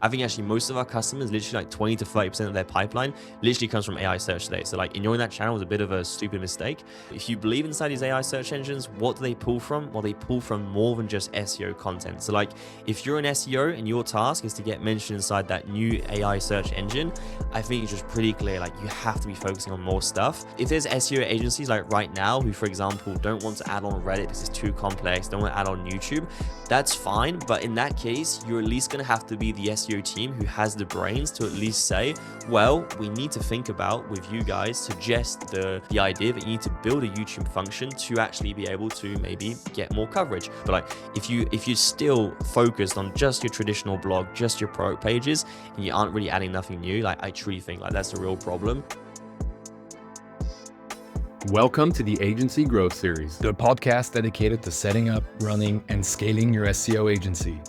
I think actually most of our customers, literally like 20 to 30% of their pipeline literally comes from AI search today. So like ignoring that channel was a bit of a stupid mistake. If you believe inside these AI search engines, what do they pull from? Well, they pull from more than just SEO content. So like if you're an SEO and your task is to get mentioned inside that new AI search engine, I think it's just pretty clear, like you have to be focusing on more stuff. If there's SEO agencies like right now who, for example, don't want to add on Reddit because it's too complex, don't want to add on YouTube, that's fine. But in that case, you're at least going to have to be the SEO team who has the brains to at least say, well, we need to think about with you guys, suggest the idea that you need to build a YouTube function to actually be able to maybe get more coverage. But like if you're still focused on just your traditional blog, just your product pages, and you aren't really adding nothing new, like I truly think like that's a real problem. Welcome to the Agency Growth Series, the podcast dedicated to setting up, running, and scaling your SEO agency.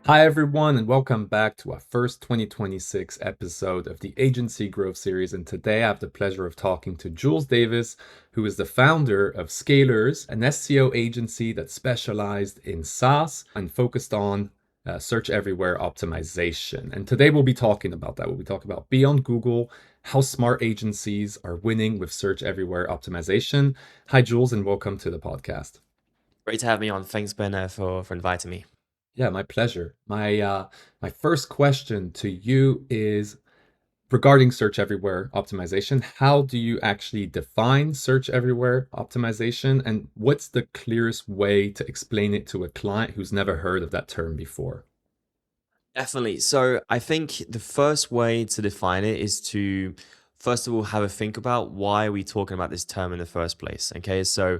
Hi, everyone, and welcome back to our first 2026 episode of the Agency Growth Series. And today I have the pleasure of talking to Jules Davies, who is the founder of Scalerrs, an SEO agency that specialized in SaaS and focused on search everywhere optimization. And today we'll be talking about that. We'll be talking about beyond Google, how smart agencies are winning with search everywhere optimization. Hi, Jules, and welcome to the podcast. Great to have me on. Thanks, Ben, for inviting me. Yeah, my pleasure. My first question to you is regarding search everywhere optimization. How do you actually define search everywhere optimization, and what's the clearest way to explain it to a client who's never heard of that term before? Definitely. So I think the first way to define it is to first of all have a think about why are we talking about this term in the first place. Okay, so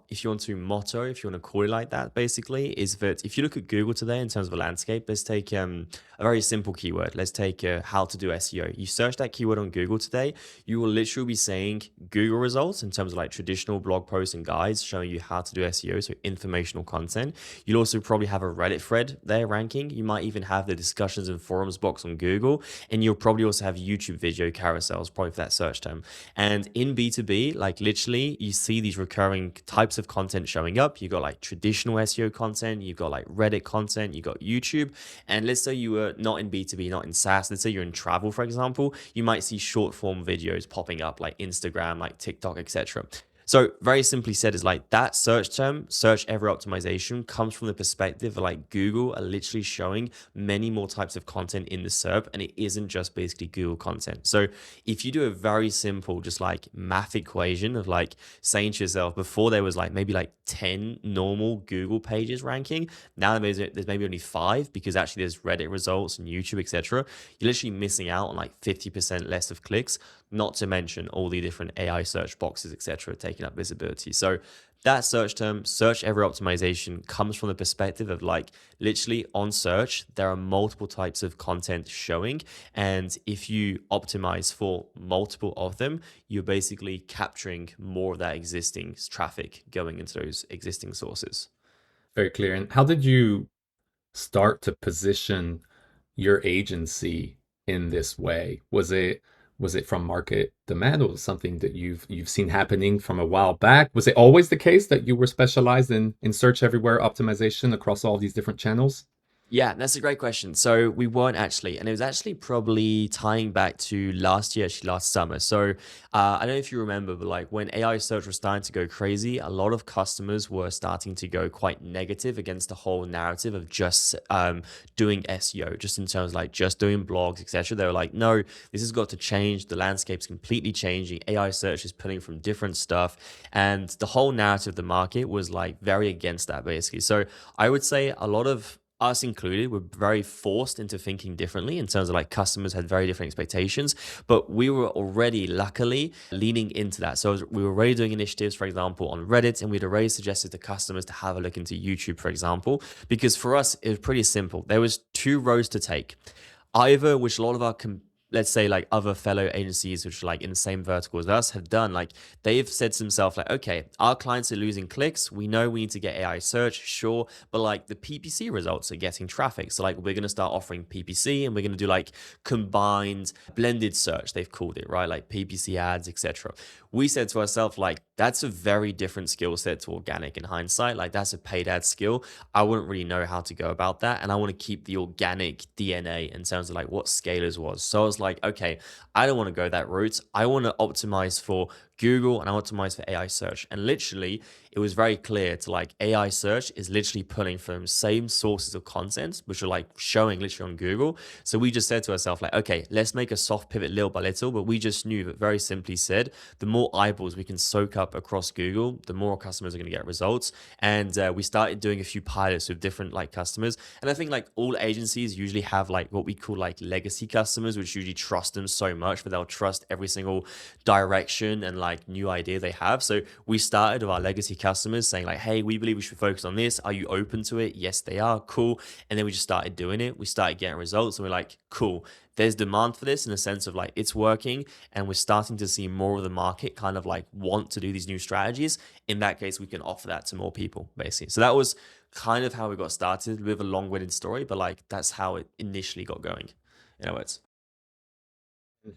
if you want to motto, if you want to call it like that, basically is that if you look at Google today in terms of a landscape, let's take a very simple keyword. Let's take how to do SEO. You search that keyword on Google today, you will literally be saying Google results in terms of like traditional blog posts and guides showing you how to do SEO, so informational content. You'll also probably have a Reddit thread there ranking. You might even have the discussions and forums box on Google, and you'll probably also have YouTube video carousels, probably for that search term. And in B2B, like literally you see these recurring types of content showing up. You got like traditional SEO content, you've got like Reddit content, you got YouTube. And let's say you were not in B2B, not in SaaS, let's say you're in travel, for example, you might see short form videos popping up like Instagram, like TikTok, etc. So very simply said is like that search term, search everywhere optimization, comes from the perspective of like Google are literally showing many more types of content in the SERP, and it isn't just basically Google content. So if you do a very simple, just like math equation of like saying to yourself, before there was like maybe like 10 normal Google pages ranking, now there's maybe only 5 because actually there's Reddit results and YouTube, etc. You're literally missing out on like 50% less of clicks, not to mention all the different AI search boxes, etc., taking up visibility. So that search term, search everywhere optimization, comes from the perspective of like literally on search, there are multiple types of content showing. And if you optimize for multiple of them, you're basically capturing more of that existing traffic going into those existing sources. Very clear. And how did you start to position your agency in this way? Was it from market demand, or was it something that you've seen happening from a while back? Was it always the case that you were specialized in search everywhere optimization across all these different channels? Yeah, that's a great question. So we weren't actually, and it was actually probably tying back to last year, actually last summer. So I don't know if you remember, but like when AI search was starting to go crazy, a lot of customers were starting to go quite negative against the whole narrative of just doing SEO, just in terms of like just doing blogs, etc. They were like, no, this has got to change. The landscape's completely changing. AI search is pulling from different stuff. And the whole narrative of the market was like very against that, basically. So I would say a lot of us included, were very forced into thinking differently in terms of like customers had very different expectations, but we were already luckily leaning into that. So we were already doing initiatives, for example, on Reddit, and we'd already suggested to customers to have a look into YouTube, for example, because for us, it was pretty simple. There was 2 roads to take. Either, which a lot of our let's say like other fellow agencies which are like in the same vertical as us have done, like they've said to themselves like, okay, our clients are losing clicks, we know we need to get AI search, sure, but like the PPC results are getting traffic, so like we're going to start offering PPC, and we're going to do like combined blended search, they've called it, right? Like PPC ads, etc. We said to ourselves like, that's a very different skill set to organic in hindsight. Like that's a paid ad skill. I wouldn't really know how to go about that. And I want to keep the organic DNA in terms of like what Scalerrs was. So I was like, okay, I don't want to go that route. I want to optimize for Google and I optimize for AI search. And literally, it was very clear to like AI search is literally pulling from same sources of content, which are like showing literally on Google. So we just said to ourselves, like, okay, let's make a soft pivot little by little. But we just knew that very simply said, the more eyeballs we can soak up across Google, the more customers are going to get results. And we started doing a few pilots with different like customers. And I think like all agencies usually have like what we call like legacy customers, which usually trust them so much, but they'll trust every single direction and like new idea they have. So we started with our legacy customers saying like, hey, we believe we should focus on this. Are you open to it? Yes, they are. Cool. And then we just started doing it. We started getting results and we're like, cool. There's demand for this in the sense of like it's working and we're starting to see more of the market kind of like want to do these new strategies. In that case, we can offer that to more people basically. So that was kind of how we got started with a long-winded story, but like that's how it initially got going, in other words.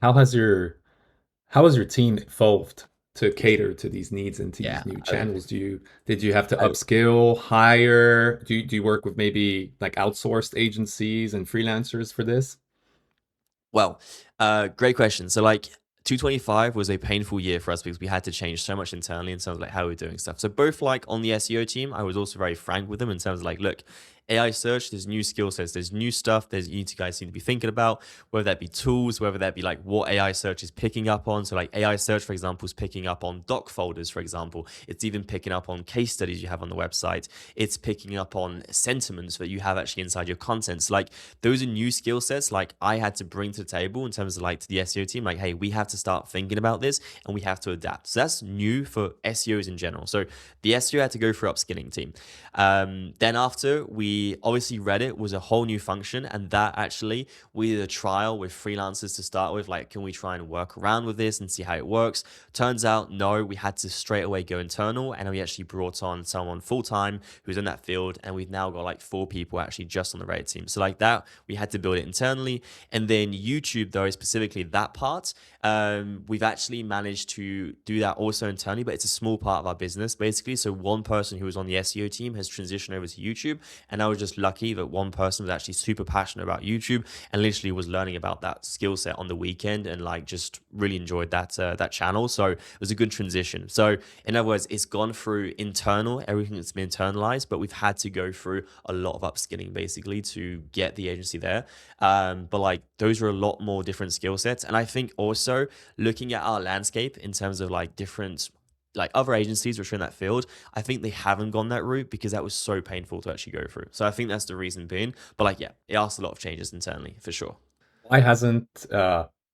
How has your team evolved to cater to these needs and to Yeah. these new Oh, channels? Did you have to oh, upskill, hire? Do you work with maybe like outsourced agencies and freelancers for this? well, great question. So like 225 was a painful year for us because we had to change so much internally in terms of like how we're doing stuff. So both like on the SEO team, I was also very frank with them in terms of like, look, AI search, there's new skill sets, there's new stuff, there's you guys need to be thinking about, whether that be tools, whether that be like what AI search is picking up on. So like AI search, for example, is picking up on doc folders, for example. It's even picking up on case studies you have on the website. It's picking up on sentiments that you have actually inside your content. So like those are new skill sets like I had to bring to the table in terms of like to the SEO team, like, hey, we have to start thinking about this and we have to adapt. So that's new for SEOs in general. So the SEO had to go through upskilling team. Then after we obviously Reddit was a whole new function, and that actually we did a trial with freelancers to start with. Like, can we try and work around with this and see how it works? Turns out, no, we had to straight away go internal, and we actually brought on someone full time who's in that field, and we've now got like 4 people actually just on the Reddit team. So like that, we had to build it internally, and then YouTube though, specifically that part, we've actually managed to do that also internally, but it's a small part of our business basically. So one person who was on the SEO team has transitioned over to YouTube, and I was just lucky that one person was actually super passionate about YouTube and literally was learning about that skill set on the weekend and like just really enjoyed that channel. So it was a good transition. So in other words, it's gone through internal, everything that's been internalized, but we've had to go through a lot of upskilling basically to get the agency there. But like those are a lot more different skill sets, and I think also looking at our landscape in terms of like different like other agencies which are in that field, I think they haven't gone that route because that was so painful to actually go through. So I think that's the reason being. But like, yeah, it asked a lot of changes internally for sure. Why hasn't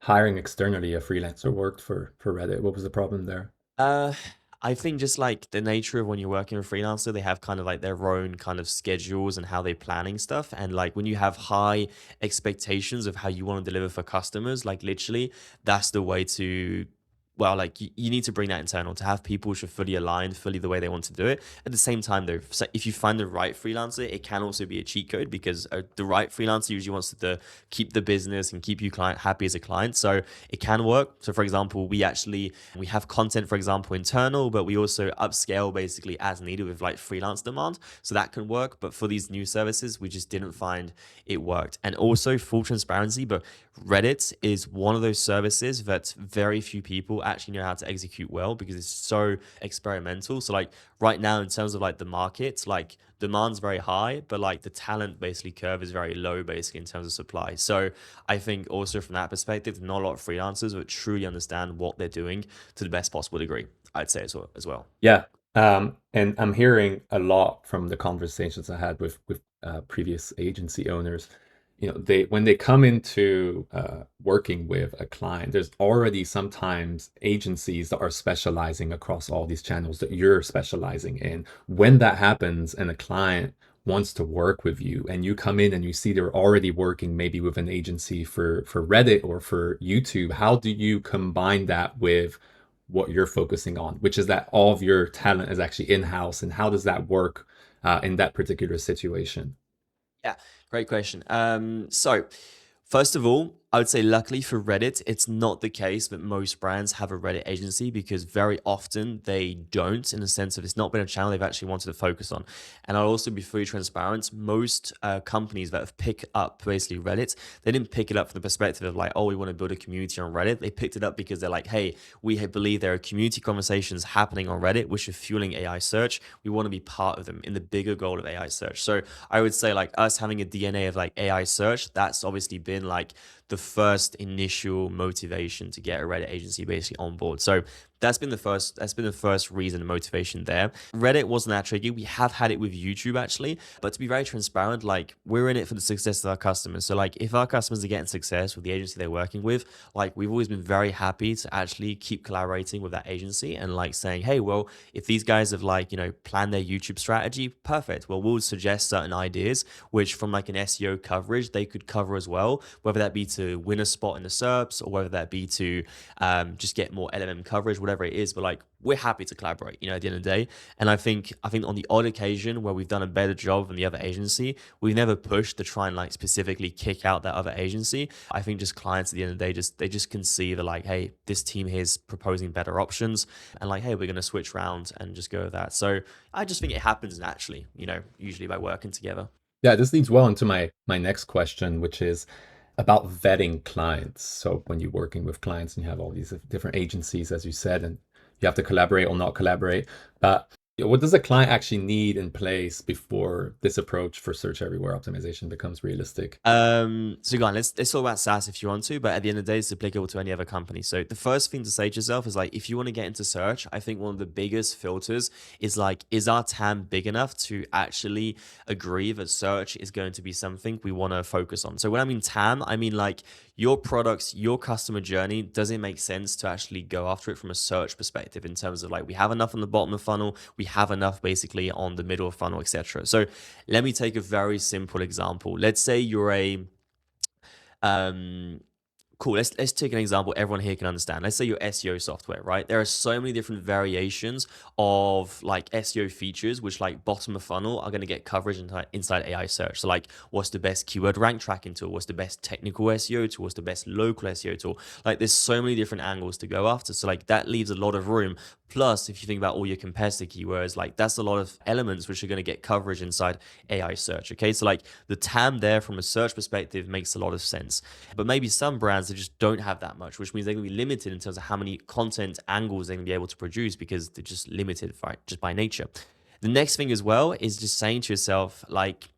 hiring externally a freelancer worked for Reddit? What was the problem there? Uh, I think just like the nature of when you're working with a freelancer, they have kind of like their own kind of schedules and how they're planning stuff. And like when you have high expectations of how you want to deliver for customers, like literally, that's the way to well, like you need to bring that internal to have people which are fully aligned, fully the way they want to do it. At the same time, though, so if you find the right freelancer, it can also be a cheat code because the right freelancer usually wants to keep the business and keep you client happy as a client. So it can work. So for example, we have content, for example, internal, but we also upscale basically as needed with like freelance demand. So that can work. But for these new services, we just didn't find it worked. And also full transparency, but Reddit is one of those services that very few people actually know how to execute well because it's so experimental. So like right now in terms of like the market, like demand's very high, but like the talent basically curve is very low basically in terms of supply. So I think also from that perspective, not a lot of freelancers that truly understand what they're doing to the best possible degree, I'd say as well. Yeah. And I'm hearing a lot from the conversations I had with previous agency owners. You know, they when they come into working with a client, there's already sometimes agencies that are specializing across all these channels that you're specializing in. When that happens and a client wants to work with you and you come in and you see they're already working maybe with an agency for Reddit or for YouTube, how do you combine that with what you're focusing on, which is that all of your talent is actually in-house, and how does that work in that particular situation? Yeah, great question. So first of all, I would say luckily for Reddit, it's not the case that most brands have a Reddit agency, because very often they don't, in the sense of it's not been a channel they've actually wanted to focus on. And I'll also be fully transparent. Most companies that have picked up basically Reddit, they didn't pick it up from the perspective of like, oh, we want to build a community on Reddit. They picked it up because they're like, hey, we believe there are community conversations happening on Reddit which are fueling AI search. We want to be part of them in the bigger goal of AI search. So I would say like us having a DNA of like AI search, that's obviously been like the first initial motivation to get a Reddit agency basically on board. So that's been the first reason and motivation there. Reddit wasn't that tricky. We have had it with YouTube actually, but to be very transparent, like we're in it for the success of our customers. So like if our customers are getting success with the agency they're working with, like we've always been very happy to actually keep collaborating with that agency and like saying, hey, well, if these guys have like, planned their YouTube strategy, perfect. Well, we'll suggest certain ideas, which from like an SEO coverage, they could cover as well, whether that be to win a spot in the SERPs or whether that be to just get more LMM coverage, whatever it is. But like we're happy to collaborate, at the end of the day. And I think on the odd occasion where we've done a better job than the other agency, we've never pushed to try and like specifically kick out that other agency. I think just clients at the end of the day, they just can see that like, hey, this team here is proposing better options, and like, hey, we're going to switch around and just go with that. So I just think it happens naturally, usually by working together. Yeah, this leads well into my next question, which is about vetting clients. So when you're working with clients and you have all these different agencies, as you said, and you have to collaborate or not collaborate, but what does a client actually need in place before this approach for search everywhere optimization becomes realistic? So go on, let's talk about SaaS if you want to, but at the end of the day, it's applicable to any other company. So the first thing to say to yourself is like, if you want to get into search, I think one of the biggest filters is like, is our TAM big enough to actually agree that search is going to be something we want to focus on? So when I mean TAM, I mean like your products, your customer journey, does it make sense to actually go after it from a search perspective in terms of like, we have enough on the bottom of the funnel, we have enough basically on the middle of the funnel, etc. So let me take a very simple example. Let's say you're um, cool. Let's take an example everyone here can understand. Let's say your SEO software, right? There are so many different variations of like SEO features, which like bottom of funnel are going to get coverage inside AI search. So like, what's the best keyword rank tracking tool? What's the best technical SEO tool? What's the best local SEO tool? Like, there's so many different angles to go after. So like, that leaves a lot of room. Plus, if you think about all your competitor keywords, like that's a lot of elements which are going to get coverage inside AI search. Okay, so like the TAM there from a search perspective makes a lot of sense. But maybe some brands, they just don't have that much, which means they're going to be limited in terms of how many content angles they're going to be able to produce, because they're just limited just by nature. The next thing as well is just saying to yourself, like,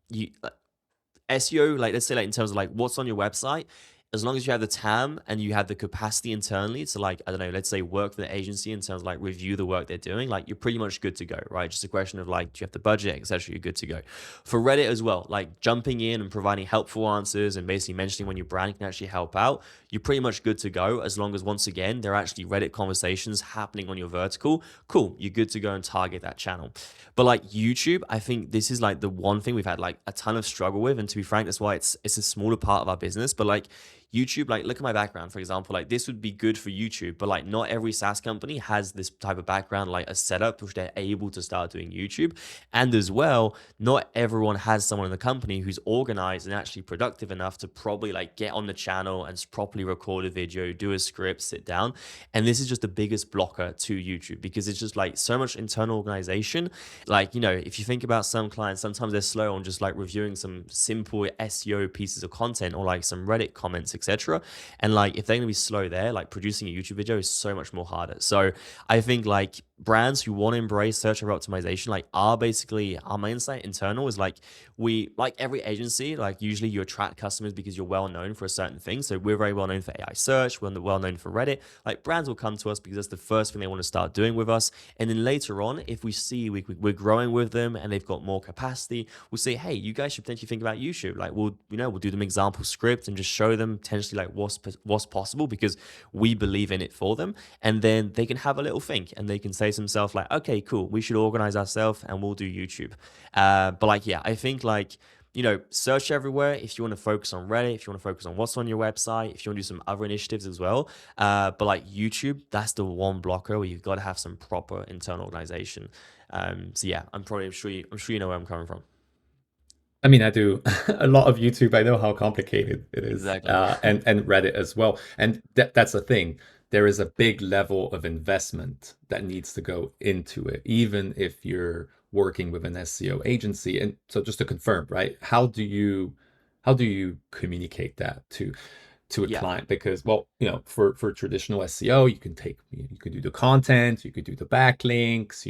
SEO, like let's say like in terms of like what's on your website, as long as you have the TAM and you have the capacity internally to like, I don't know, let's say work for the agency in terms of like review the work they're doing, like you're pretty much good to go, right? Just a question of like, do you have the budget, etc. You're good to go. For Reddit as well, like jumping in and providing helpful answers and basically mentioning when your brand can actually help out, you're pretty much good to go, as long as once again, there are actually Reddit conversations happening on your vertical. Cool, you're good to go and target that channel. But like YouTube, I think this is like the one thing we've had like a ton of struggle with. And to be frank, that's why it's a smaller part of our business. But like YouTube, like look at my background, for example, like this would be good for YouTube, but like not every SaaS company has this type of background, like a setup which they're able to start doing YouTube. And as well, not everyone has someone in the company who's organized and actually productive enough to probably like get on the channel and properly record a video, do a script, sit down. And this is just the biggest blocker to YouTube, because it's just like so much internal organization. Like, if you think about some clients, sometimes they're slow on just like reviewing some simple SEO pieces of content or like some Reddit comments, etc. And like, if they're going to be slow there, like producing a YouTube video is so much more harder. So I think like brands who want to embrace search engine optimization, like our main insight internal is like, we, like every agency, like usually you attract customers because you're well known for a certain thing. So we're very well known for AI search. We're well known for Reddit. Like brands will come to us because that's the first thing they want to start doing with us. And then later on, if we see we're growing with them and they've got more capacity, we'll say, hey, you guys should potentially think about YouTube. Like we'll do them example script and just show them potentially like what's possible, because we believe in it for them. And then they can have a little think and they can say to themselves like, okay, cool, we should organize ourselves and we'll do YouTube. But like, yeah, I think like, search everywhere. If you want to focus on Reddit, if you want to focus on what's on your website, if you want to do some other initiatives as well. But like YouTube, that's the one blocker where you've got to have some proper internal organization. So yeah, I'm sure you know where I'm coming from. I mean, I do a lot of YouTube. I know how complicated it is, Exactly. and Reddit as well. And that's the thing. There is a big level of investment that needs to go into it, even if you're working with an SEO agency. And so, just to confirm, right? How do you communicate that to a Yeah. client? Because, well, for traditional SEO, you can do the content, you could do the backlinks,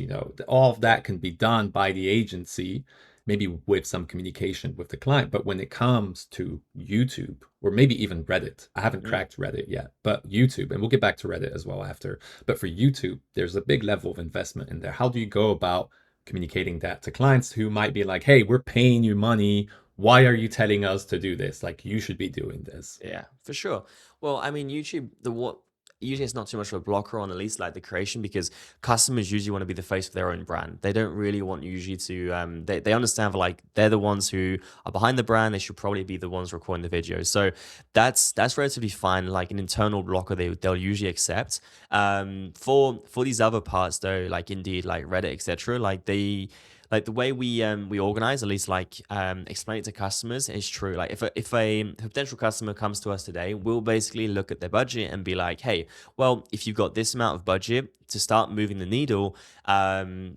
all of that can be done by the agency, maybe with some communication with the client. But when it comes to YouTube, or maybe even Reddit, I haven't Mm. cracked Reddit yet, but YouTube, and we'll get back to Reddit as well after. But for YouTube, there's a big level of investment in there. How do you go about communicating that to clients who might be like, hey, we're paying you money, why are you telling us to do this? Like, you should be doing this. Yeah, for sure. Well, I mean, YouTube, the what usually it's not too much of a blocker on at least like the creation because customers usually want to be the face of their own brand. They don't really want usually to they understand like they're the ones who are behind the brand. They should probably be the ones recording the videos. So that's relatively fine. Like an internal blocker they'll usually accept. For these other parts though, like Indeed, like Reddit, etc., like the way we organize, at least like explain it to customers is true. Like if a potential customer comes to us today, we'll basically look at their budget and be like, hey, well, if you've got this amount of budget to start moving the needle,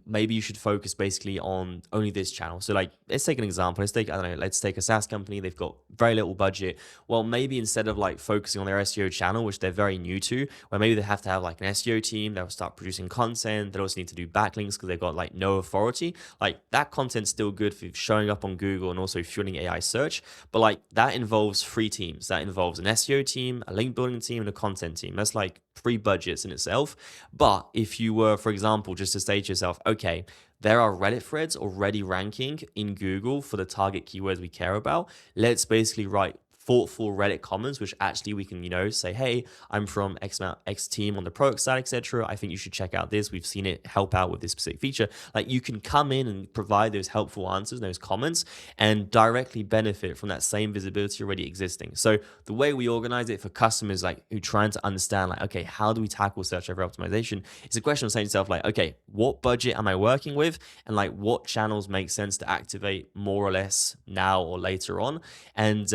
maybe you should focus basically on only this channel. So like let's take an example. Let's take a SaaS company. They've got very little budget. Well, maybe instead of like focusing on their SEO channel, which they're very new to, where maybe they have to have like an SEO team, they'll start producing content. They also need to do backlinks because they've got like no authority. Like that content's still good for showing up on Google and also fueling AI search. But like that involves three teams. That involves an SEO team, a link building team, and a content team. That's like three budgets in itself. But if you were, for example, just to say to yourself, okay, there are Reddit threads already ranking in Google for the target keywords we care about. Let's basically write thoughtful Reddit comments, which actually we can, say, hey, I'm from X team on the product side, etc. I think you should check out this. We've seen it help out with this specific feature. Like you can come in and provide those helpful answers, those comments, and directly benefit from that same visibility already existing. So the way we organize it for customers like who trying to understand, like, okay, how do we tackle search every optimization? It's a question of saying to yourself, like, okay, what budget am I working with? And like what channels make sense to activate more or less now or later on? And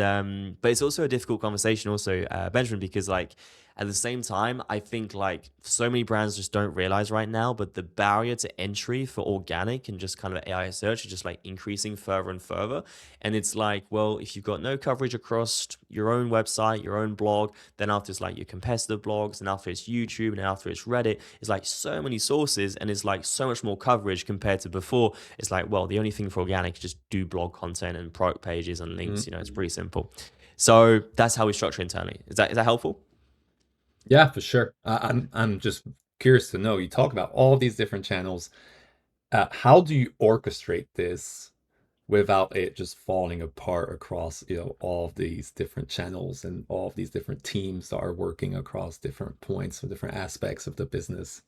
but it's also a difficult conversation also, Benjamin, because like at the same time, I think like so many brands just don't realize right now, but the barrier to entry for organic and just kind of AI search is just like increasing further and further. And it's like, well, if you've got no coverage across your own website, your own blog, then after it's like your competitor blogs, and after it's YouTube, and after it's Reddit, it's like so many sources, and it's like so much more coverage compared to before. It's like, well, the only thing for organic is just do blog content and product pages and links. It's pretty simple. So that's how we structure internally. Is that helpful? Yeah, for sure. I'm just curious to know. You talk about all these different channels. How do you orchestrate this without it just falling apart across, all of these different channels and all of these different teams that are working across different points or different aspects of the business?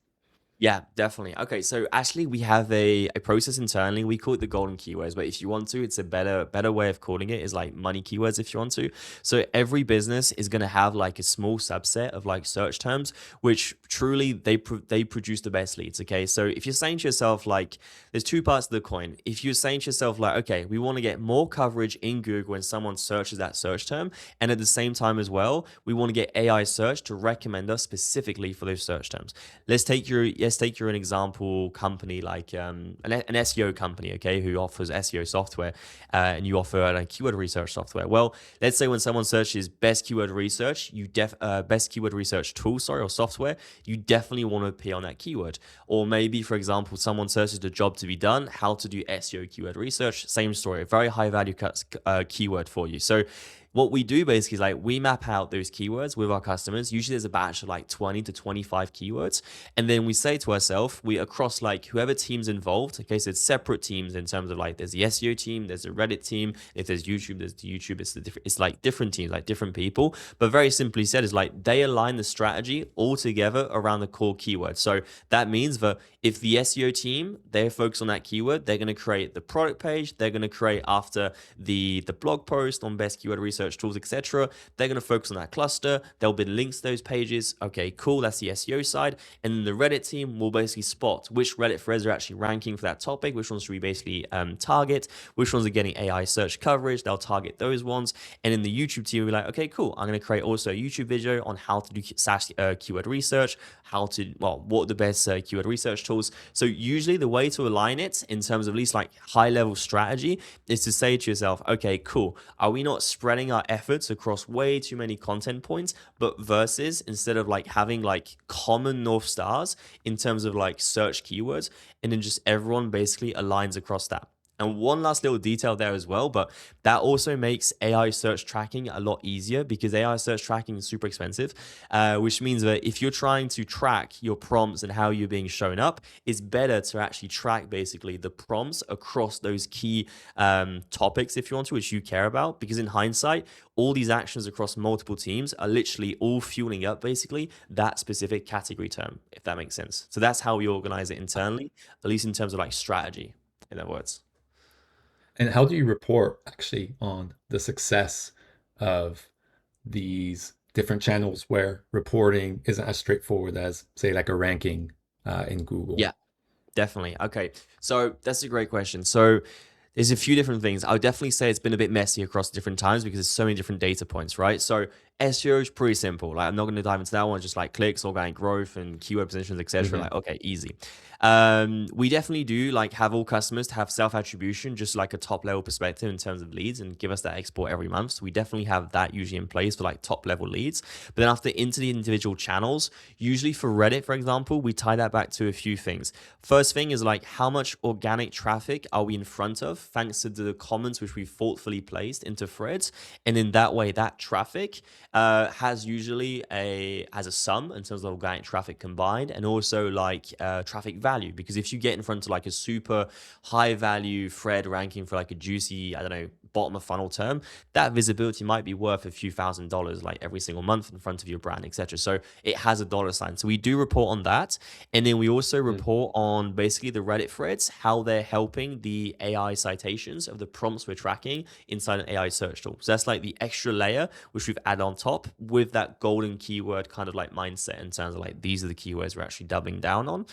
Yeah, definitely. Okay, so actually we have a process internally. We call it the golden keywords, but if you want to, it's a better way of calling it is like money keywords if you want to. So every business is going to have like a small subset of like search terms which truly they produce the best leads, okay? So if you're saying to yourself like there's two parts of the coin. If you're saying to yourself like okay, we want to get more coverage in Google when someone searches that search term, and at the same time as well, we want to get AI search to recommend us specifically for those search terms. Let's take your an example company like an SEO company, okay, who offers SEO software, and you offer a keyword research software. Well, let's say when someone searches best keyword research, best keyword research tool, sorry, or software, you definitely want to appear on that keyword. Or maybe, for example, someone searches the job to be done, how to do SEO keyword research, same story, a very high value keyword for you. So what we do basically is like we map out those keywords with our customers. Usually there's a batch of like 20 to 25 keywords. And then we say to ourselves, we across like whoever team's involved, okay, so it's separate teams in terms of like there's the SEO team, there's a Reddit team, if there's YouTube, there's the YouTube, it's like different teams, like different people. But very simply said, is like they align the strategy all together around the core keyword. So that means that if the SEO team, they're focused on that keyword, they're going to create the product page, they're going to create after the blog post on best keyword research search tools, etc. They're going to focus on that cluster. They'll build links to those pages. Okay, cool. That's the SEO side. And then the Reddit team will basically spot which Reddit threads are actually ranking for that topic, which ones should we basically target, which ones are getting AI search coverage. They'll target those ones. And in the YouTube team, we'll be like, okay, cool. I'm going to create also a YouTube video on how to do SaaS keyword research, what are the best keyword research tools. So usually the way to align it in terms of at least like high level strategy is to say to yourself, okay, cool. Are we not spreading our efforts across way too many content points, but versus instead of like having like common North Stars in terms of like search keywords, and then just everyone basically aligns across that. And one last little detail there as well, but that also makes AI search tracking a lot easier because AI search tracking is super expensive, which means that if you're trying to track your prompts and how you're being shown up, it's better to actually track basically the prompts across those key topics, if you want to, which you care about. Because in hindsight, all these actions across multiple teams are literally all fueling up basically that specific category term, if that makes sense. So that's how we organize it internally, at least in terms of like strategy, in other words. And how do you report actually on the success of these different channels where reporting isn't as straightforward as, say, like a ranking in Google? Yeah, definitely. Okay, so that's a great question. So there's a few different things. I would definitely say it's been a bit messy across different times because there's so many different data points, right? So SEO is pretty simple. Like I'm not going to dive into that one. Just like clicks, organic growth, and keyword positions, etc. Mhm. Like okay, easy. We definitely do like have all customers to have self attribution, just like a top level perspective in terms of leads, and give us that export every month. So we definitely have that usually in place for like top level leads. But then after into the individual channels, usually for Reddit, for example, we tie that back to a few things. First thing is like how much organic traffic are we in front of thanks to the comments which we thoughtfully placed into threads, and in that way that traffic has usually has a sum in terms of organic traffic combined, and also like traffic value. Because if you get in front of like a super high value thread ranking for like a juicy, I don't know, bottom of funnel term, that visibility might be worth a few $1,000s like every single month in front of your brand, etc. So it has a dollar sign. So we do report on that, and then we also report on basically the Reddit threads, how they're helping the AI citations of the prompts we're tracking inside an AI search tool. So that's like the extra layer which we've added on top with that golden keyword kind of like mindset in terms of like these are the keywords we're actually doubling down on.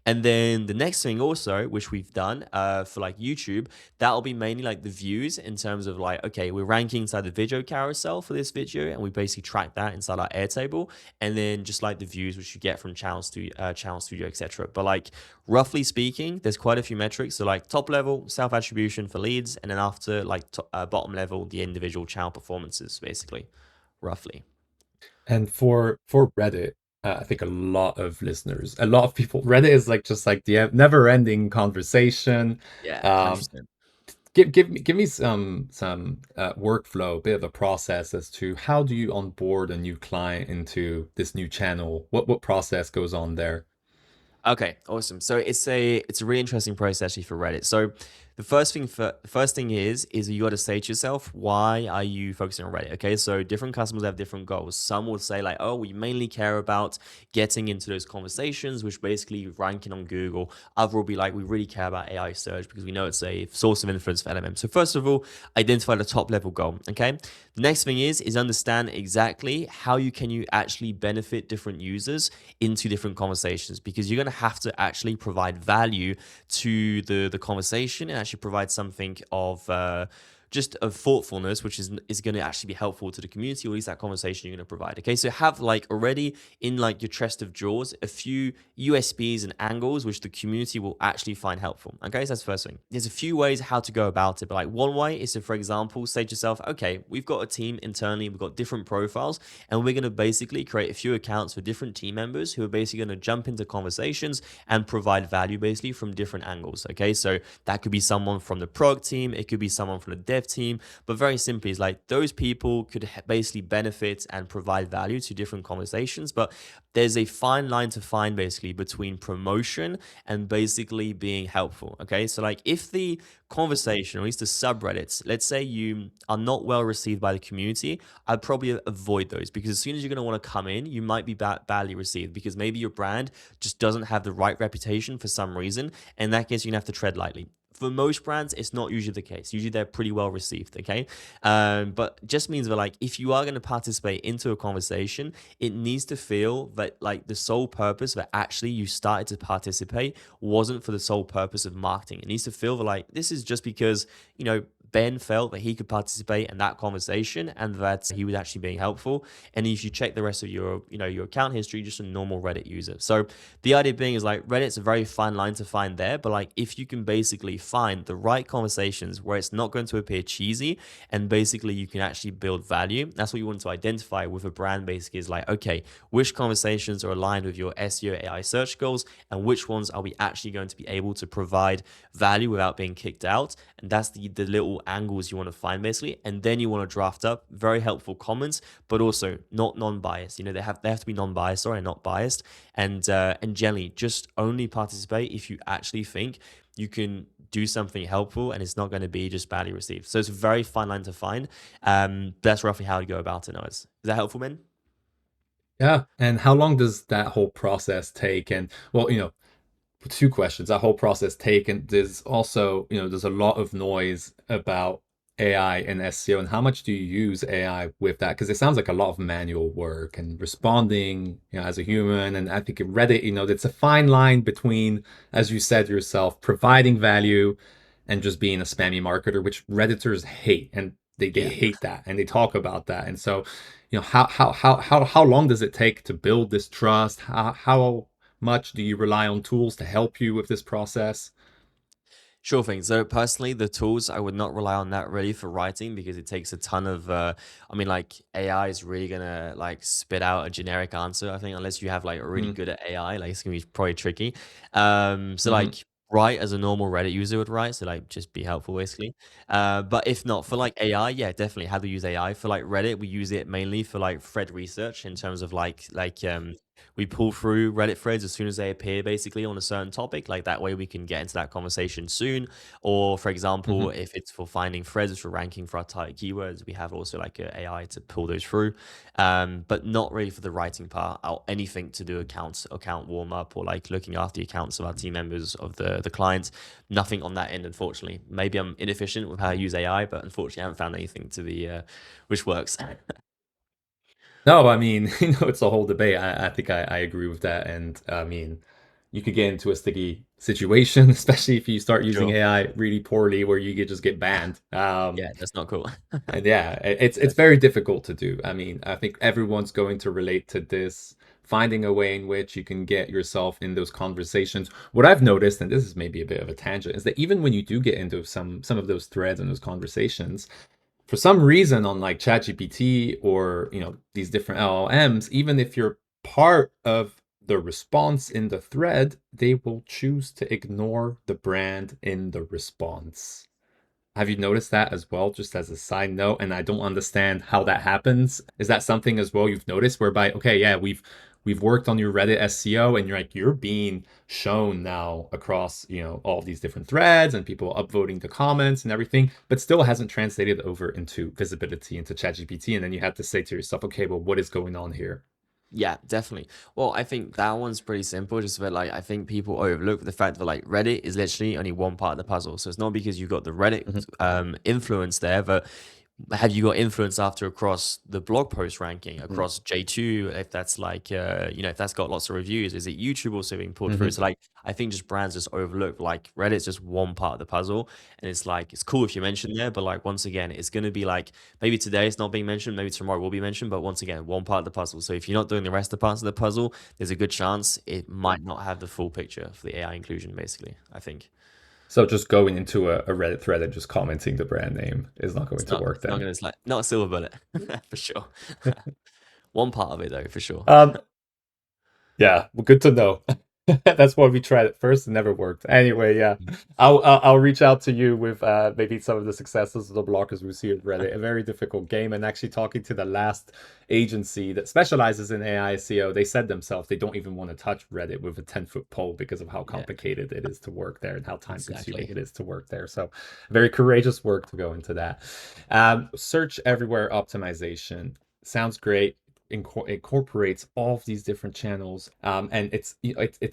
And then the next thing also, which we've done for like YouTube, that'll be mainly like the views in terms of like, okay, we're ranking inside the video carousel for this video, and we basically track that inside our Airtable, and then just like the views which you get from Channel Studio, etc. But like roughly speaking, there's quite a few metrics. So like top level, self attribution for leads, and then after like bottom level, the individual channel performances, basically, roughly. And for Reddit, I think a lot of listeners, a lot of people, Reddit is like just like the never-ending conversation. Yeah, Um, 100%. give me some workflow, a bit of a process as to how do you onboard a new client into this new channel? What process goes on there? Okay, awesome. So it's a really interesting process actually for Reddit. So the first thing is you got to say to yourself, why are you focusing on Reddit? Okay, so different customers have different goals. Some will say like, oh, we mainly care about getting into those conversations, which basically ranking on Google. Other will be like, we really care about AI search because we know it's a source of influence for LMM. So first of all, identify the top level goal. Okay, the next thing is understand exactly how you actually benefit different users into different conversations, because you're going to have to actually provide value to the conversation and actually provide something of just of thoughtfulness, which is going to actually be helpful to the community, or at least that conversation you're going to provide. Okay, so have like already in like your chest of drawers a few USPs and angles which the community will actually find helpful. Okay, so that's the first thing. There's a few ways how to go about it, but like one way is to, for example, say to yourself, okay, we've got a team internally, we've got different profiles, and we're going to basically create a few accounts for different team members who are basically going to jump into conversations and provide value basically from different angles. Okay, so that could be someone from the product team, it could be someone from the dev team, but very simply is like those people could basically benefit and provide value to different conversations. But there's a fine line to find basically between promotion and basically being helpful. Okay, so like if the conversation, or at least the subreddits, let's say you are not well received by the community, I'd probably avoid those, because as soon as you're going to want to come in, you might be badly received because maybe your brand just doesn't have the right reputation for some reason. In that case, you're going to have to tread lightly. for most brands, it's not usually the case. Usually they're pretty well received, okay? But just means that like if you are going to participate into a conversation, it needs to feel that like the sole purpose that actually you started to participate wasn't for the sole purpose of marketing. It needs to feel that like this is just because, Ben felt that he could participate in that conversation and that he was actually being helpful. And if you check the rest of your account history, just a normal Reddit user. So the idea being is like Reddit's a very fine line to find there, but like if you can basically find the right conversations where it's not going to appear cheesy and basically you can actually build value, that's what you want to identify with a brand. Basically is like, okay, which conversations are aligned with your SEO AI search goals and which ones are we actually going to be able to provide value without being kicked out. And that's the little angles you want to find basically. And then you want to draft up very helpful comments, but also not non-biased. They have to be non-biased, sorry, not biased. And generally just only participate if you actually think you can do something helpful and it's not going to be just badly received. So it's a very fine line to find. That's roughly how you go about it, Noah. Is that helpful, man? Yeah. And how long does that whole process take? And well, two questions. That whole process take, and there's also, there's a lot of noise about AI and SEO, and how much do you use AI with that? Because it sounds like a lot of manual work and responding, as a human. And I think in Reddit, it's a fine line between, as you said yourself, providing value and just being a spammy marketer, which Redditors hate, and they Yeah. hate that, and they talk about that. And so, how long does it take to build this trust? How much do you rely on tools to help you with this process? Sure thing. So personally, the tools I would not rely on that really for writing because it takes a ton of. Like AI is really gonna like spit out a generic answer. I think unless you have like really Mm, good at AI, like it's gonna be probably tricky. So hmm like write as a normal Reddit user would write. So like just be helpful basically. But if not for like AI, yeah, definitely how to use AI for like Reddit. We use it mainly for like thread research in terms of we pull through Reddit threads as soon as they appear, basically on a certain topic. Like that way, we can get into that conversation soon. Or, for example, hmm if it's for finding threads for ranking for our target keywords, we have also like a AI to pull those through. But not really for the writing part or anything to do account warm up or like looking after the accounts of our team members of the clients. Nothing on that end, unfortunately. Maybe I'm inefficient with how I use AI, but unfortunately, I haven't found anything to be which works. No, I mean, it's a whole debate. I think I agree with that. And I mean, you could get into a sticky situation, especially if you start using Sure. AI really poorly, where you could just get banned. Yeah, that's not cool. And yeah, it's very difficult to do. I mean, I think everyone's going to relate to this, finding a way in which you can get yourself in those conversations. What I've noticed, and this is maybe a bit of a tangent, is that even when you do get into some of those threads and those conversations, for some reason on like ChatGPT or these different LLMs, even if you're part of the response in the thread, they will choose to ignore the brand in the response. Have you noticed that as well, just as a side note? And I don't understand how that happens. Is that something as well you've noticed whereby, okay, yeah, we've worked on your Reddit SEO and you're being shown now across, all these different threads and people upvoting the comments and everything, but still hasn't translated over into visibility into ChatGPT. And then you have to say to yourself, okay, well, what is going on here? Yeah, definitely. Well, I think that one's pretty simple. Just that, like, I think people overlook the fact that like Reddit is literally only one part of the puzzle. So it's not because you got the Reddit Mhm. influence there, but have you got influence after across the blog post ranking Mhm. across J2? If that's like if that's got lots of reviews, is it YouTube also being pulled through? Mhm. So like I think just brands just overlook like Reddit's just one part of the puzzle, and it's like it's cool if you mention there, but like once again, it's gonna be like maybe today it's not being mentioned, maybe tomorrow will be mentioned, but once again, one part of the puzzle. So if you're not doing the rest of the parts of the puzzle, there's a good chance it might not have the full picture for the AI inclusion. Basically, I think. So just going into a Reddit thread and just commenting the brand name is not going to work It's not then. gonna it's like not a silver bullet for sure. One part of it though, for sure. Um, Yeah, well, good to know. That's why we tried it first. It never worked. Anyway, yeah, I'll reach out to you with maybe some of the successes of the blockers we see with Reddit. A very difficult game, and actually talking to the last agency that specializes in AI SEO, they said themselves they don't even want to touch Reddit with a 10-foot pole because of how Yeah, complicated it is to work there and how time consuming exactly. it is to work there. So, very courageous work to go into that. Search everywhere optimization sounds great. incorporates all of these different channels, and it's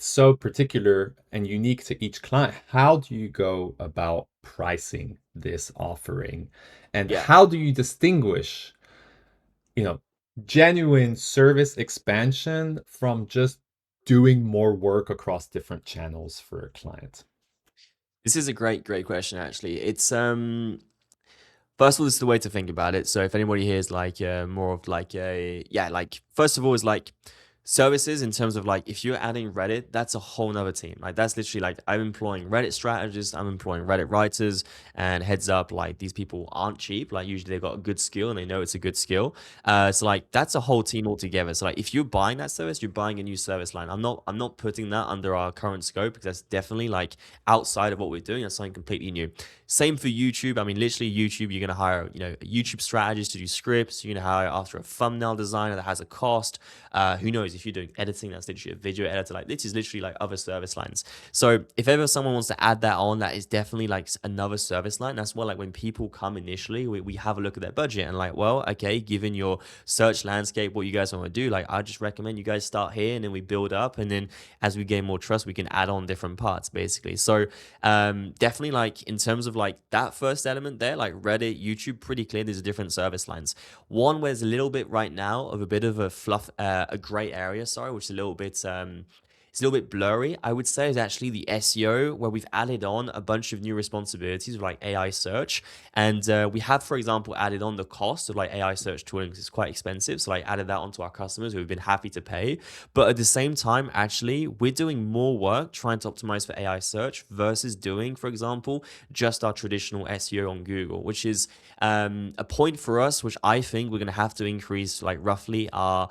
so particular and unique to each client. How do you go about pricing this offering, and Yeah. how do you distinguish, you know, genuine service expansion from just doing more work across different channels for a client? This is a great question, actually. It's first of all, this is the way to think about it. So if anybody here is like more of like a, yeah, like first of all is like services in terms of like if you're adding Reddit, that's a whole nother team. Like that's literally like I'm employing Reddit strategists, I'm employing Reddit writers, and heads up, like these people aren't cheap. Like usually they've got a good skill and they know it's a good skill. So like that's a whole team altogether. So like if you're buying that service, you're buying a new service line. I'm not putting that under our current scope because that's definitely like outside of what we're doing. That's something completely new. Same for YouTube. I mean, literally YouTube, you're gonna hire, a YouTube strategist to do scripts. You're gonna hire after a thumbnail designer that has a cost. Who knows if you're doing editing, that's literally a video editor. Like this is literally like other service lines. So if ever someone wants to add that on, that is definitely like another service line. That's why like when people come initially, we have a look at their budget and like, well, okay, given your search landscape, what you guys want to do, like I just recommend you guys start here and then we build up, and then as we gain more trust, we can add on different parts basically. So definitely like in terms of like that first element there, like Reddit, YouTube, pretty clear there's different service lines. One where there's a little bit right now of a bit of a fluff, a gray area, sorry, which is a little bit it's a little bit blurry, I would say, is actually the SEO, where we've added on a bunch of new responsibilities like AI search. And we have, for example, added on the cost of like AI search tooling because it's quite expensive. So like added that onto our customers who have been happy to pay. But at the same time, actually, we're doing more work trying to optimize for AI search versus doing, for example, just our traditional SEO on Google, which is a point for us, which I think we're going to have to increase like roughly our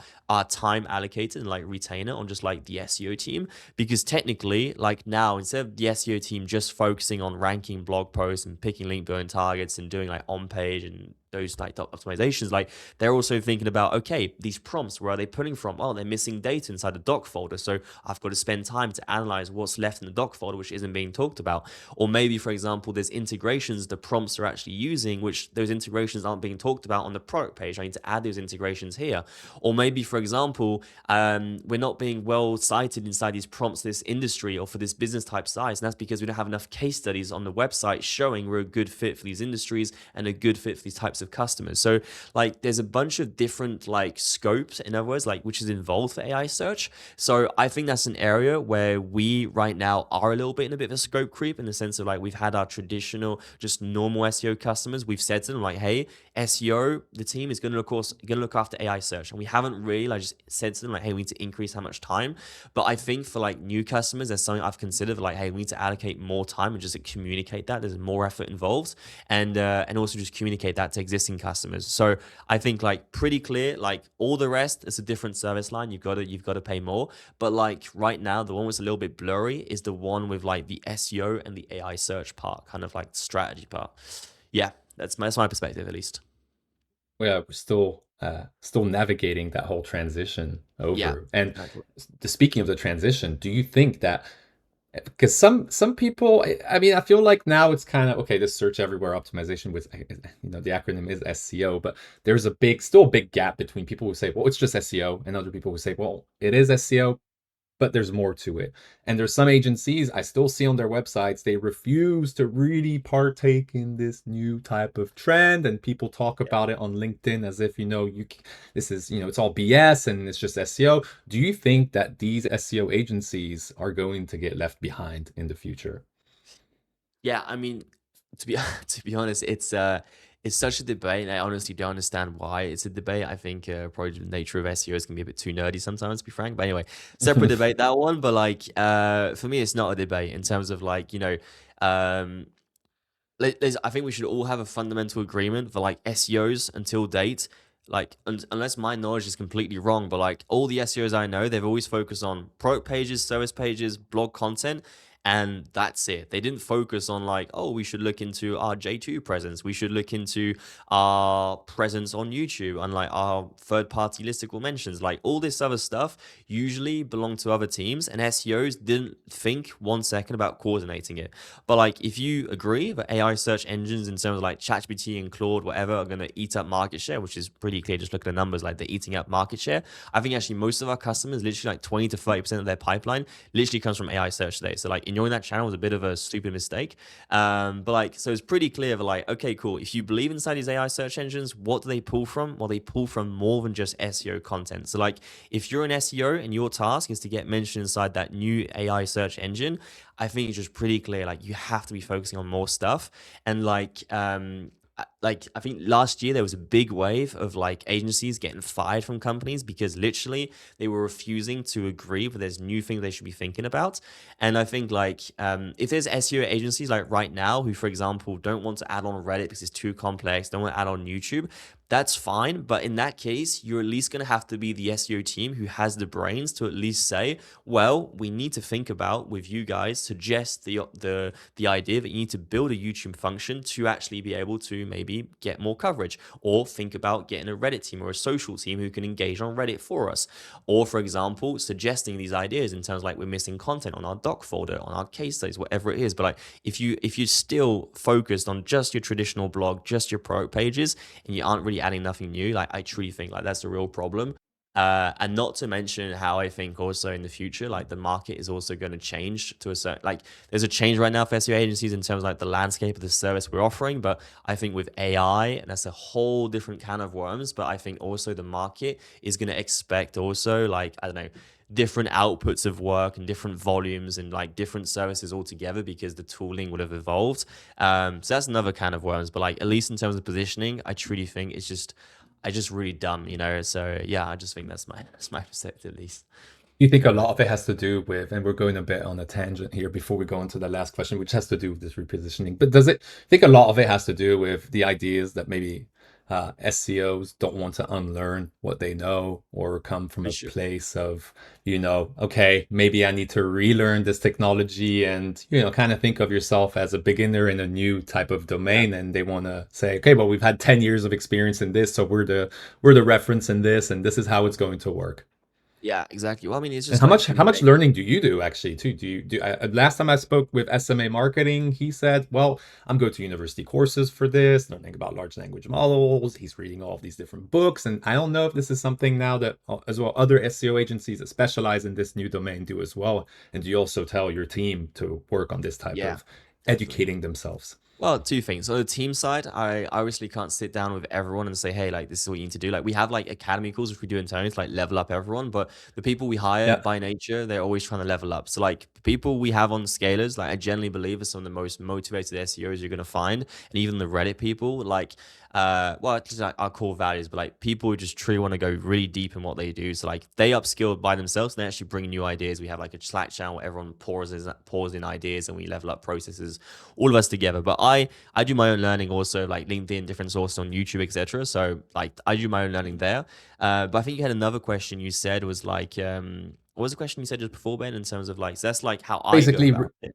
time allocated and like retainer on just like the SEO team, because technically like now instead of the SEO team just focusing on ranking blog posts and picking link building targets and doing like on page and those like optimizations, like they're also thinking about, okay, these prompts, where are they pulling from? Oh, they're missing data inside the doc folder, so I've got to spend time to analyze what's left in the doc folder which isn't being talked about. Or maybe, for example, there's integrations the prompts are actually using which those integrations aren't being talked about on the product page. I need to add those integrations here. Or maybe, for example, we're not being well cited inside these prompts, this industry or for this business type size, and that's because we don't have enough case studies on the website showing we're a good fit for these industries and a good fit for these types of customers. So like there's a bunch of different like scopes, in other words, like which is involved for AI search. So I think that's an area where we right now are a little bit in a bit of a scope creep, in the sense of like we've had our traditional just normal SEO customers, we've said to them like, hey, SEO, the team is going to look after AI search, and we haven't really like just said to them like, hey, we need to increase how much time. But I think for like new customers, there's something I've considered like, hey, we need to allocate more time and just communicate that there's more effort involved, and also just communicate that to existing customers. So I think like pretty clear, like all the rest is a different service line. You've got to pay more. But like right now, the one that's a little bit blurry is the one with like the SEO and the AI search part, kind of like strategy part. Yeah, that's my perspective at least. Yeah, we're still navigating that whole transition Yeah, over. And exactly. speaking of the transition, do you think that, because some people, I mean, I feel like now it's kind of okay, this search everywhere optimization with, the acronym is SEO, but there's still a big gap between people who say, well, it's just SEO, and other people who say, well, it is SEO, but there's more to it. And there's some agencies I still see on their websites, they refuse to really partake in this new type of trend, and people talk about it on LinkedIn as if, this is, it's all BS and it's just SEO. Do you think that these SEO agencies are going to get left behind in the future? Yeah, I mean, to be to be honest, it's such a debate, and I honestly don't understand why it's a debate. I think probably the nature of SEOs can be a bit too nerdy sometimes, to be frank. But anyway, separate debate that one. But like, for me, it's not a debate in terms of like, um, I think we should all have a fundamental agreement for like SEOs until date. Like, unless my knowledge is completely wrong, but like all the SEOs I know, they've always focused on product pages, service pages, blog content, And that's it. They didn't focus on like, oh, we should look into our J2 presence. We should look into our presence on YouTube and like our third-party listicle mentions. Like all this other stuff usually belong to other teams, and SEOs didn't think 1 second about coordinating it. But like if you agree that AI search engines in terms of like ChatGPT and Claude, whatever, are going to eat up market share, which is pretty clear, just look at the numbers, like they're eating up market share. I think actually most of our customers, literally like 20 to 30% of their pipeline literally comes from AI search today. So like ignoring that channel was a bit of a stupid mistake. But like, so it's pretty clear that like, okay, cool. If you believe inside these AI search engines, what do they pull from? Well, they pull from more than just SEO content. So like if you're an SEO and your task is to get mentioned inside that new AI search engine, I think it's just pretty clear, like you have to be focusing on more stuff. And like I think last year there was a big wave of like agencies getting fired from companies because literally they were refusing to agree with there's new things they should be thinking about. And I think like if there's SEO agencies like right now who, for example, don't want to add on Reddit because it's too complex, don't want to add on YouTube, that's fine. But in that case, you're at least going to have to be the SEO team who has the brains to at least say, well, we need to think about with you guys, suggest the idea that you need to build a YouTube function to actually be able to maybe get more coverage, or think about getting a Reddit team or a social team who can engage on Reddit for us. Or for example, suggesting these ideas in terms like we're missing content on our doc folder, on our case studies, whatever it is. But like if you're still focused on just your traditional blog, just your product pages, and you aren't really adding nothing new, like I truly think like that's a real problem. And not to mention how I think also in the future, like the market is also going to change to a certain, like there's a change right now for SEO agencies in terms of like the landscape of the service we're offering. But I think with AI, and that's a whole different can of worms, but I think also the market is going to expect also like, I don't know, different outputs of work and different volumes and like different services altogether because the tooling would have evolved. So that's another kind of worms, but like at least in terms of positioning, I truly think it's just I just really dumb, you know. So yeah, I just think that's my perspective at least. You think a lot of it has to do with, and we're going a bit on a tangent here before we go into the last question, which has to do with this repositioning. But does it think a lot of it has to do with the ideas that maybe SEOs don't want to unlearn what they know, or come from For a sure. place of, okay, maybe I need to relearn this technology, and, kind of think of yourself as a beginner in a new type of Yeah. domain, and they want to say, okay, well, we've had 10 years of experience in this, so we're the reference in this, and this is how it's going to work. Yeah, exactly. Well, I mean, it's And just how like much how human much nature. learning do you do actually too? Last time I spoke with SMA Marketing, he said, "Well, I'm going to university courses for this, learning about large language models." He's reading all of these different books, and I don't know if this is something now that as well other SEO agencies that specialize in this new domain do as well. And do you also tell your team to work on this type Yeah, of definitely. educating themselves? Well, two things. So the team side, I obviously can't sit down with everyone and say, hey, like this is what you need to do. Like we have like academy calls which we do internally to like level up everyone, but the people we hire Yeah. by nature, they're always trying to level up. So like the people we have on Scalerrs, like I generally believe are some of the most motivated SEOs you're gonna find. And even the Reddit people, like well, it's like our core values, but like people who just truly want to go really deep in what they do. So like they upskilled by themselves and they actually bring new ideas. We have like a Slack channel where everyone pours in ideas and we level up processes, all of us together. But I do my own learning also, like LinkedIn, different sources on YouTube, etc. So like I do my own learning there. But I think you had another question you said was like, what was the question you said just before, Ben, in terms of like, so that's like how I go Basically, about it.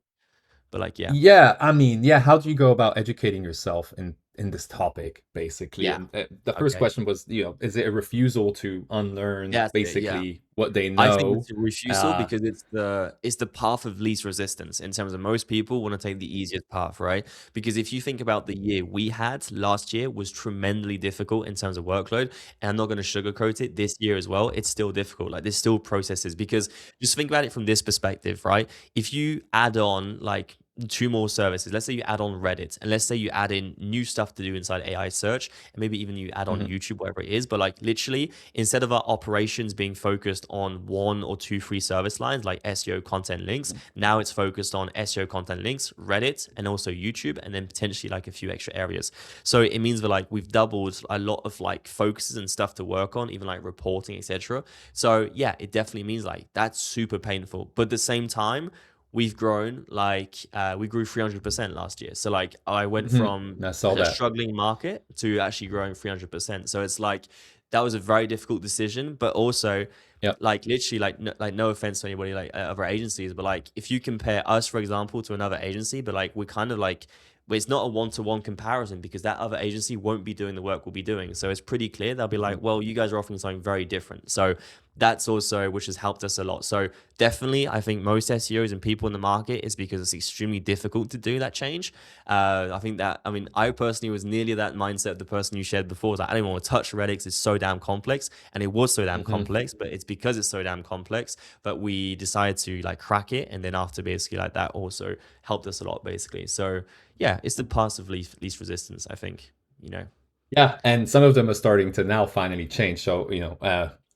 But like, yeah, yeah, I mean, yeah, how do you go about educating yourself in this topic, basically? yeah, And the first okay, question was, is it a refusal to unlearn that's it, yeah. basically what they I think know? it's a refusal Uh, because it's the path of least resistance in terms of most people want to take the easiest path, right? Because if you think about the year we had last year was tremendously difficult in terms of workload, and I'm not going to sugarcoat it. This year as well, it's still difficult. Like there's still processes because just think about it from this perspective, right? If you add on like two more services, let's say you add on Reddit, and let's say you add in new stuff to do inside AI search, and maybe even you add on mhm, YouTube, whatever it is, but like literally instead of our operations being focused on one or two free service lines like SEO content links, now it's focused on SEO content links, Reddit, and also YouTube, and then potentially like a few extra areas. So it means that like we've doubled a lot of like focuses and stuff to work on, even like reporting, etc. So yeah, it definitely means like that's super painful. But at the same time, we've grown like we grew 300% last year. So like I went mhm. from I saw a that. struggling market to actually growing 300%. So it's like that was a very difficult decision, but also Yep. like literally like no offense to anybody like other agencies, but like if you compare us, for example, to another agency, but like we're kind of like, but it's not a one-to-one comparison because that other agency won't be doing the work we'll be doing. So it's pretty clear they'll be Mhm. like, well, you guys are offering something very different. So that's also which has helped us a lot. So definitely, I think most SEOs and people in the market is because it's extremely difficult to do that change. I think that, I mean, I personally was nearly that mindset of the person you shared before. Was like, I don't even want to touch Reddit. It's so damn complex, and it was so damn Mhm. complex. But it's because it's so damn complex. But we decided to like crack it, and then after basically like that also helped us a lot, basically. So yeah, it's the path of least resistance, I think. You know. Yeah, and some of them are starting to now finally change. So,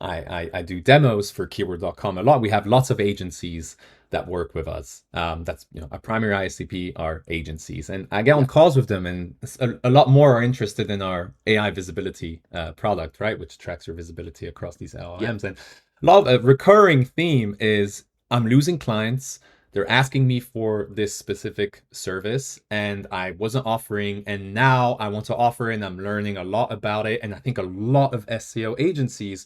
I do demos for keyword.com a lot. We have lots of agencies that work with us. That's, a primary ICP are agencies. And I get on Yeah. calls with them, and a lot more are interested in our AI visibility product, right? Which tracks your visibility across these Yeah. LLMs. And a lot of a recurring theme is I'm losing clients. They're asking me for this specific service and I wasn't offering, and now I want to offer it, and I'm learning a lot about it. And I think a lot of SEO agencies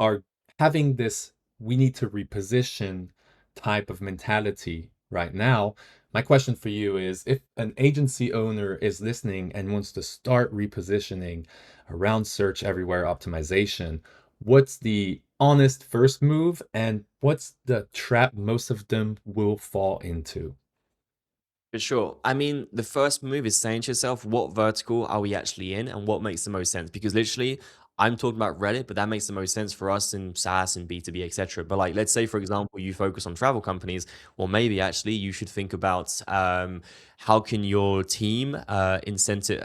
are having this we need to reposition type of mentality right now. My question for you is, if an agency owner is listening and wants to start repositioning around search everywhere optimization, what's the honest first move and what's the trap most of them will fall into? For sure. I mean, the first move is saying to yourself, what vertical are we actually in and what makes the most sense? Because literally, I'm talking about Reddit, but that makes the most sense for us in SaaS and B2B, etc. But like, let's say, for example, you focus on travel companies, well, maybe actually you should think about how can your team incentive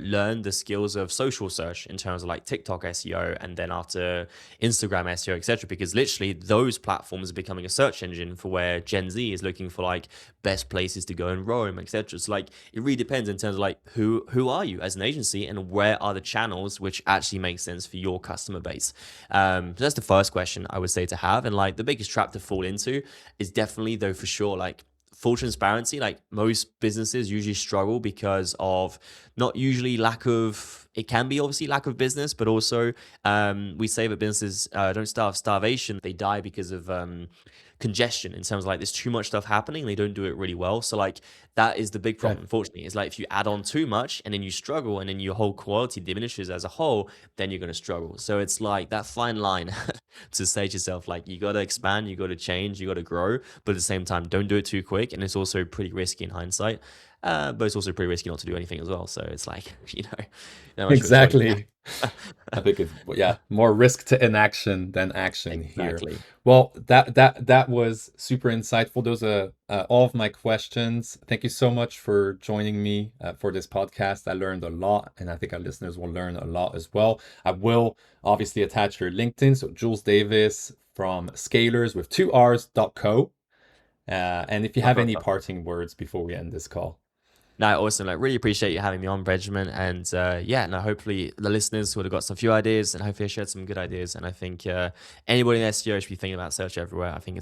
learn the skills of social search in terms of like TikTok SEO and then after Instagram SEO, etc. Because literally those platforms are becoming a search engine for where Gen Z is looking for like best places to go in Rome, etc. So like it really depends in terms of like who are you as an agency and where are the channels which actually make sense for your customer base. So that's the first question I would say to have. And like the biggest trap to fall into is definitely though for sure like full transparency, like most businesses usually struggle because of not usually lack of, it can be obviously lack of business, but also we say that businesses don't starve starvation, they die because of congestion in terms of like there's too much stuff happening, they don't do it really well. So like that is the big Okay. problem, unfortunately. It's like if you add on too much and then you struggle and then your whole quality diminishes as a whole, then you're going to struggle. So it's like that fine line to say to yourself, like you got to expand, you got to change, you got to grow, but at the same time, don't do it too quick. And it's also pretty risky in hindsight. But it's also pretty risky not to do anything as well. So it's like, not much of a choice. Exactly. I think it's, yeah, more risk to inaction than action here. Exactly. Well, that was super insightful. Those are all of my questions. Thank you so much for joining me for this podcast. I learned a lot, and I think our listeners will learn a lot as well. I will obviously attach your LinkedIn. So Jules Davies from Scalerrs with 2Rs.co. And if you have any parting words before we end this call. No, awesome. Like, really appreciate you having me on, Benjamin. And yeah, no, hopefully the listeners would have got some few ideas, and hopefully I shared some good ideas. And I think anybody in SEO should be thinking about search everywhere. I think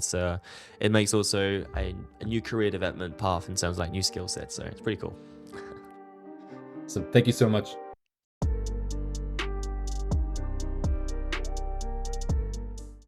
it makes also a new career development path in terms of like new skill sets. So it's pretty cool. So thank you so much.